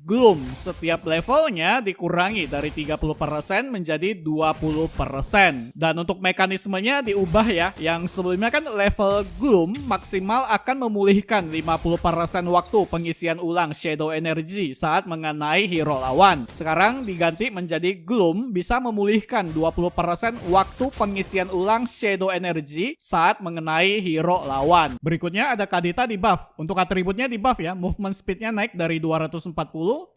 Gloom. Setiap levelnya dikurangi dari 30% menjadi 20%. Dan untuk mekanismenya diubah ya. Yang sebelumnya kan level Gloom maksimal akan memulihkan 50% waktu pengisian ulang Shadow Energy saat mengenai hero lawan. Sekarang diganti menjadi Gloom bisa memulihkan 20% waktu pengisian ulang Shadow Energy saat mengenai hero lawan. Berikutnya ada Kadita di buff. Untuk atributnya di buff ya. Movement speednya naik dari 240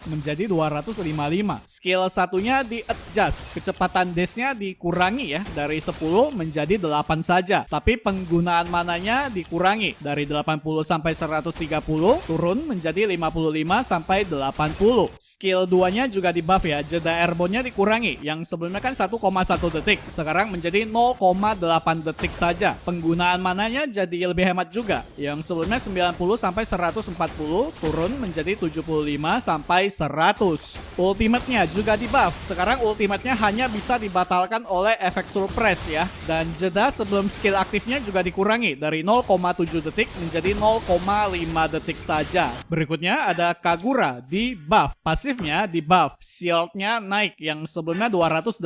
menjadi 255. Skill satunya di adjust. Kecepatan dash-nya dikurangi ya dari 10 menjadi 8 saja. Tapi penggunaan mananya dikurangi dari 80 sampai 130 turun menjadi 55 sampai 80. Skill 2-nya juga di buff ya. Jeda airborne-nya dikurangi. Yang sebelumnya kan 1,1 detik. Sekarang menjadi 0,8 detik saja. Penggunaan mananya jadi lebih hemat juga. Yang sebelumnya 90 sampai 140 turun menjadi 75 sampai 100. Ultimate-nya juga di buff. Sekarang ultimate-nya hanya bisa dibatalkan oleh efek surprise ya. Dan jeda sebelum skill aktifnya juga dikurangi dari 0,7 detik menjadi 0,5 detik saja. Berikutnya ada Kagura di buff. Pasifnya di buff. Shield-nya naik yang sebelumnya 280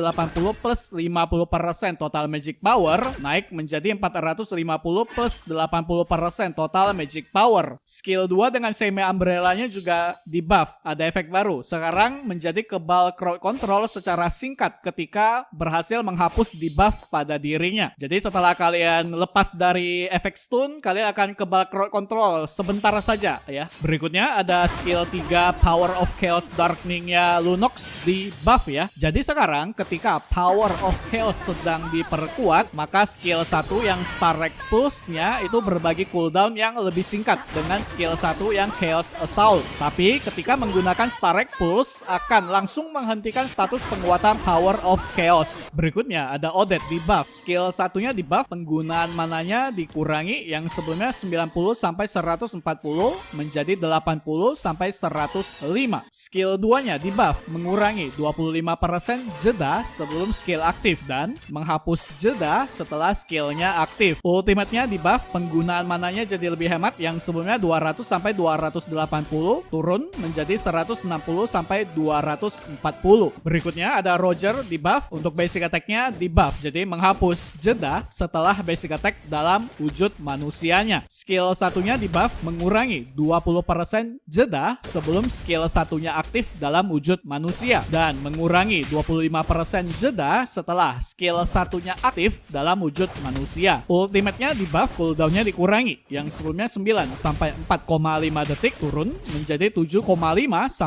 plus 50% total magic power naik menjadi 450 plus 80% total magic power. Skill 2 dengan semi umbrella-nya juga di buff. Ada efek baru. Sekarang menjadi kebal crowd control secara singkat ketika berhasil menghapus debuff pada dirinya. Jadi setelah kalian lepas dari efek stun, kalian akan kebal crowd control sebentar saja ya. Berikutnya ada skill 3 Power of Chaos Darkening-nya Lunox di buff ya. Jadi sekarang ketika Power of Chaos sedang diperkuat, maka skill 1 yang Starrect Pulse-nya itu berbagi cooldown yang lebih singkat dengan skill 1 yang Chaos Assault. Tapi ketika menggunakan Starrect Pulse akan langsung menghentikan status penguatan Power of Chaos. Berikutnya ada Odette di buff. Skill satunya di buff, penggunaan mananya dikurangi yang sebelumnya 90 sampai 140 menjadi 80 sampai 105. Skill 2-nya di buff, mengurangi 25% jeda sebelum skill aktif dan menghapus jeda setelah skillnya aktif. Ultimate-nya di buff, penggunaan mananya jadi lebih hemat yang sebelumnya 200 sampai 280 turun menjadi 160 sampai 240. Berikutnya ada Roger di buff. Untuk basic attack-nya di buff, jadi menghapus jeda setelah basic attack dalam wujud manusianya. Skill satunya di buff, mengurangi 20% jeda sebelum skill satunya aktif dalam wujud manusia dan mengurangi 25% jeda setelah skill satunya aktif dalam wujud manusia. Ultimate-nya di buff, cooldown-nya dikurangi yang sebelumnya 9 sampai 4,5 detik turun menjadi 7,5 sampai